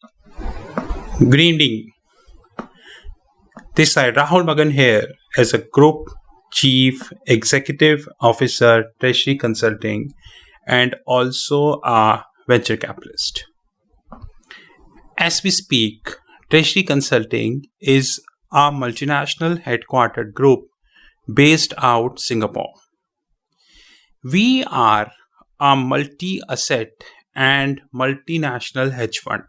Good evening. This side Rahul Magan here as a Group Chief Executive Officer, Treasury Consulting, and also a venture capitalist. As we speak, Treasury Consulting is a multinational headquartered group based out Singapore. We are a multi-asset and multinational hedge fund,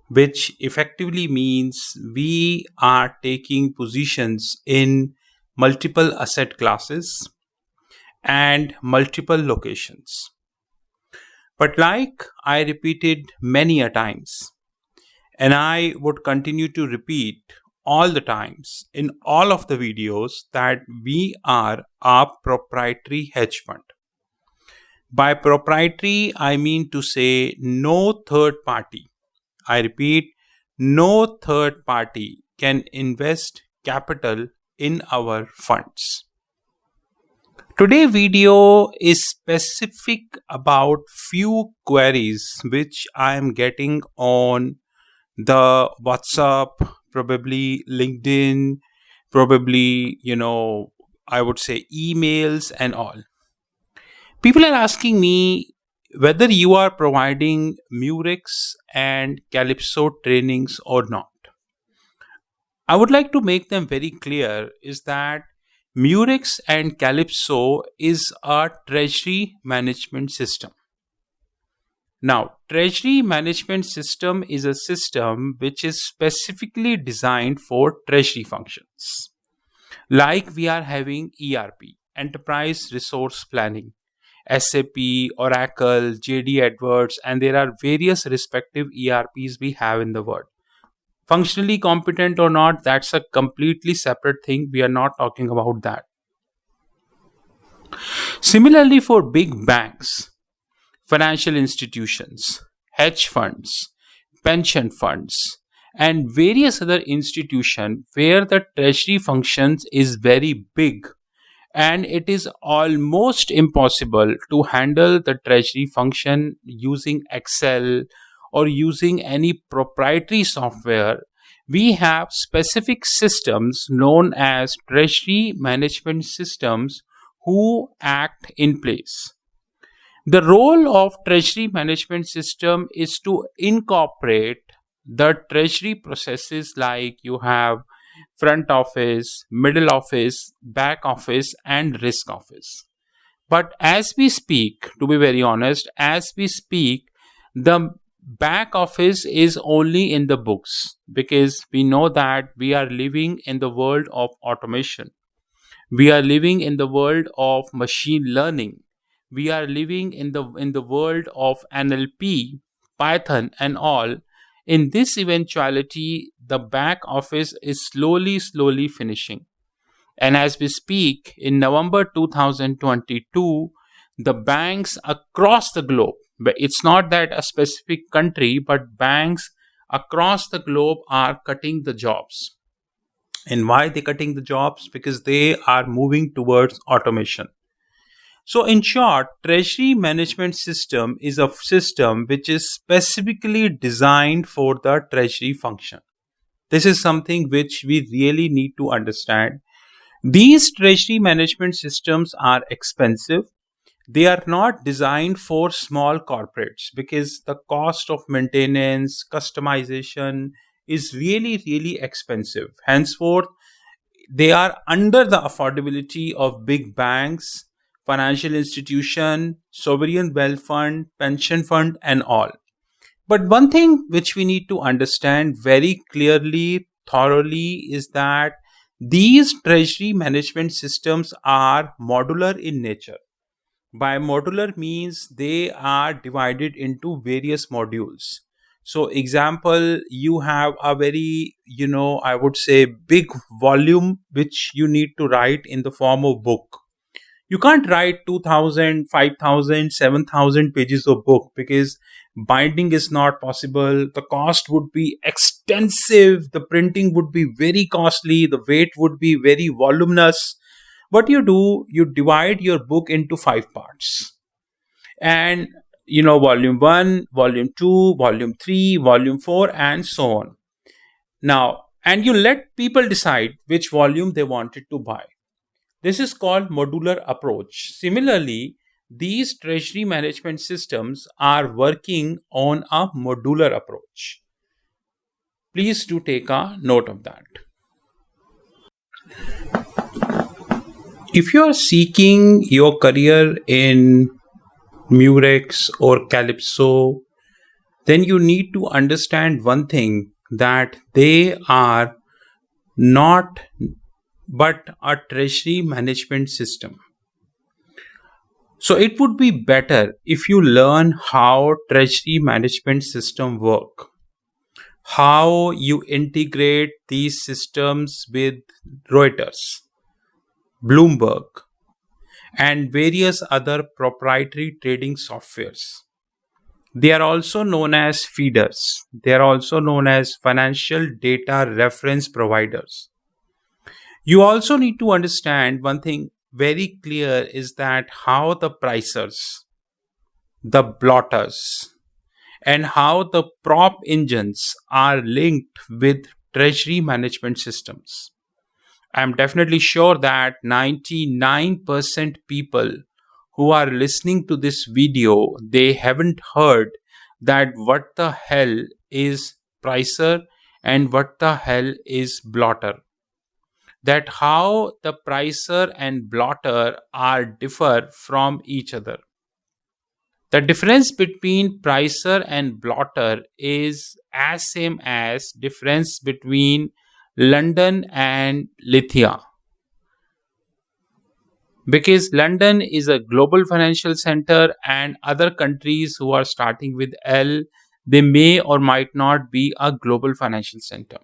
which effectively means we are taking positions in multiple asset classes and multiple locations. But like I repeated many a times, and I would continue to repeat all the times in all of the videos, that we are a proprietary hedge fund. By proprietary, I mean to say no third party, I repeat, no third party can invest capital in our funds. Today's video is specific about few queries which I am getting on the WhatsApp, probably LinkedIn, probably, I would say emails and all. People are asking me whether you are providing Murex and Calypso trainings or not. I would like to make them very clear is that Murex and Calypso is a treasury management system. Now, treasury management system is a system which is specifically designed for treasury functions. Like we are having ERP, Enterprise Resource Planning, SAP, Oracle, JD Edwards, and there are various respective ERPs we have in the world. Functionally competent or not, that's a completely separate thing. We are not talking about that. Similarly, for big banks, financial institutions, hedge funds, pension funds, and various other institutions where the treasury functions is very big, and it is almost impossible to handle the treasury function using Excel or using any proprietary software. We have specific systems known as treasury management systems who act in place. The role of treasury management system is to incorporate the treasury processes, like you have front office, middle office, back office, and risk office. But as we speak, to be very honest, as we speak, the back office is only in the books, because we know that we are living in the world of automation. We are living in the world of machine learning. We are living in the world of NLP, Python, and all. In this eventuality, the back office is slowly finishing. And as we speak, in November 2022, the banks across the globe, but it's not that a specific country, but banks across the globe are cutting the jobs. And why they cutting the jobs? Because they are moving towards automation. So in short, treasury management system is a system which is specifically designed for the treasury function. This is something which we really need to understand. These treasury management systems are expensive. They are not designed for small corporates because the cost of maintenance, customization is really expensive. Henceforth, they are under the affordability of big banks, financial institution, sovereign wealth fund, pension fund, and all. But one thing which we need to understand very clearly, thoroughly, is that these treasury management systems are modular in nature. By modular means they are divided into various modules. So example, you have a very, I would say big volume which you need to write in the form of book. You can't write 2000, 5000, 7000 pages of book because binding is not possible. The cost would be extensive. The printing would be very costly. The weight would be very voluminous. What you do, you divide your book into 5 parts. And volume 1, volume 2, volume 3, volume 4, and so on. Now, and you let people decide which volume they wanted to buy. This is called modular approach. Similarly, these treasury management systems are working on a modular approach. Please do take a note of that. If you are seeking your career in Murex or Calypso, then you need to understand one thing, that they are not but a treasury management system. So it would be better if you learn how treasury management system work, how you integrate these systems with Reuters, Bloomberg, and various other proprietary trading softwares. They are also known as feeders. They are also known as financial data reference providers. You also need to understand one thing very clear, is that how the pricers, the blotters, and how the prop engines are linked with treasury management systems. I'm definitely sure that 99% people who are listening to this video, they haven't heard that what the hell is pricer and what the hell is blotter. That how the pricer and blotter are differ from each other. The difference between pricer and blotter is as same as difference between London and Lithia. Because London is a global financial center and other countries who are starting with L, they may or might not be a global financial center.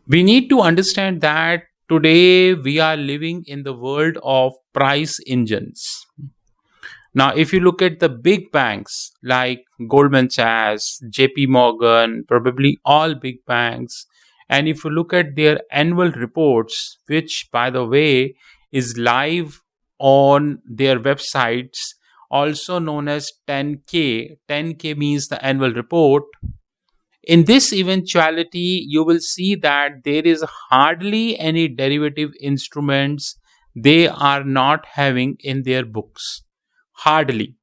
We need to understand that today we are living in the world of price engines. Now, if you look at the big banks like Goldman Sachs, JP Morgan, probably all big banks, and if you look at their annual reports, which by the way is live on their websites, also known as 10K. 10K means the annual report. In this eventuality, you will see that there is hardly any derivative instruments they are not having in their books. Hardly.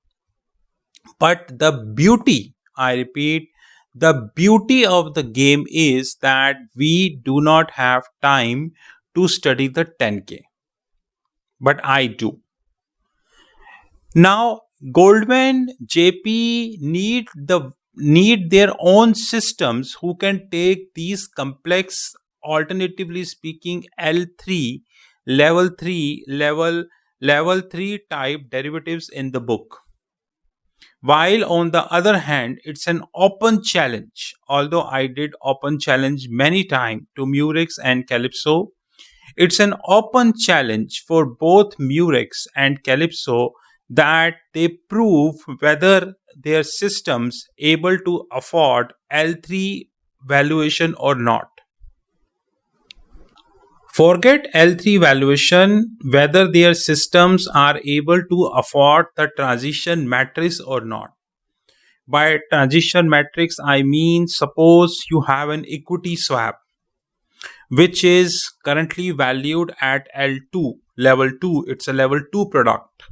But the beauty, I repeat, the beauty of the game is that we do not have time to study the 10K. But I do. Now, Goldman, JP need their own systems who can take these complex, alternatively speaking, L3, level 3 type derivatives in the book. While on the other hand, it's an open challenge. Although I did open challenge many times to Murex and Calypso, it's an open challenge for both Murex and Calypso that they prove whether their systems able to afford L3 valuation or not. Forget L3 valuation, whether their systems are able to afford the transition matrix or not. By transition matrix, I mean suppose you have an equity swap which is currently valued at L2, level 2, it's a level 2 product.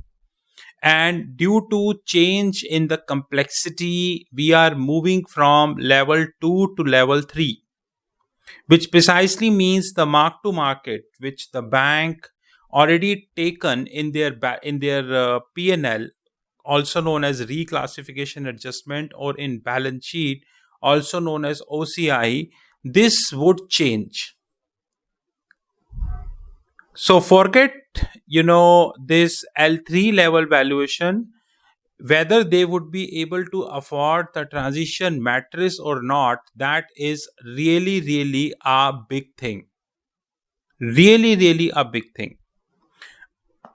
And due to change in the complexity, we are moving from level 2 to level 3, which precisely means the mark to market, which the bank already taken in their P&L, also known as reclassification adjustment, or in balance sheet, also known as OCI, this would change. So forget, this L3 level valuation, whether they would be able to afford the transition matrix or not, that is really, really a big thing. Really, really a big thing.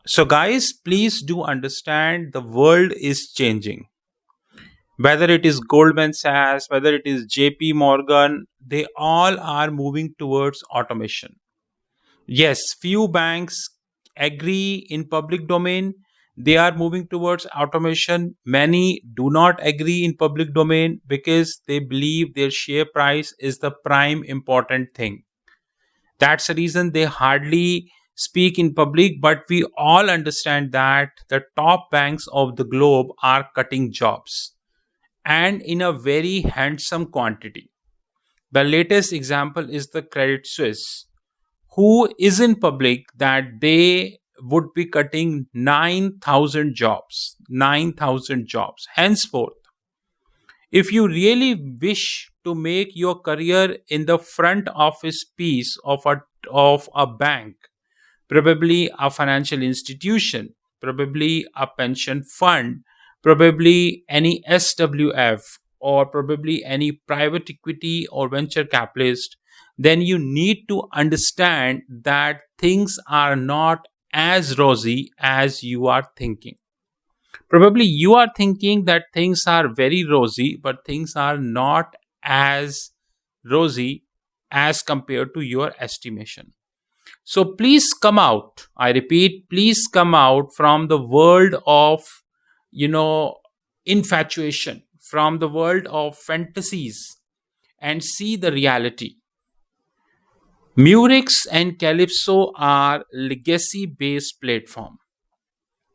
So guys, please do understand the world is changing. Whether it is Goldman Sachs, whether it is JP Morgan, they all are moving towards automation. Yes, few banks agree in public domain. They are moving towards automation. Many do not agree in public domain because they believe their share price is the prime important thing. That's the reason they hardly speak in public, but we all understand that the top banks of the globe are cutting jobs, and in a very handsome quantity. The latest example is the Credit Suisse, who is in public that they would be cutting 9,000 jobs. 9,000 jobs. Henceforth, if you really wish to make your career in the front office piece of a bank, probably a financial institution, probably a pension fund, probably any SWF, or probably any private equity or venture capitalist, then you need to understand that things are not as rosy as you are thinking. Probably you are thinking that things are very rosy, but things are not as rosy as compared to your estimation. So please come out. I repeat, please come out from the world of, you know, infatuation, from the world of fantasies, and see the reality. Murex and Calypso are legacy based platform.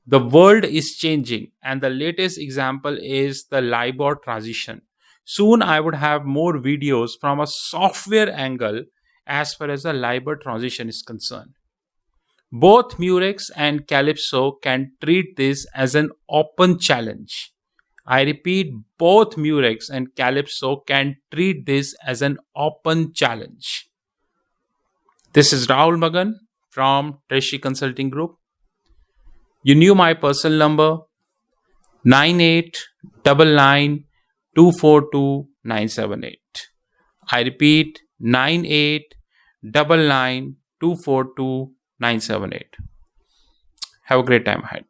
The world is changing, and the latest example is the LIBOR transition. Soon I would have more videos from a software angle as far as the LIBOR transition is concerned. Both Murex and Calypso can treat this as an open challenge. I repeat, both Murex and Calypso can treat this as an open challenge. This is Rahul Magan from Treasury Consulting Group. You knew my personal number 9899242978. I repeat, 9899242978. Have a great time ahead.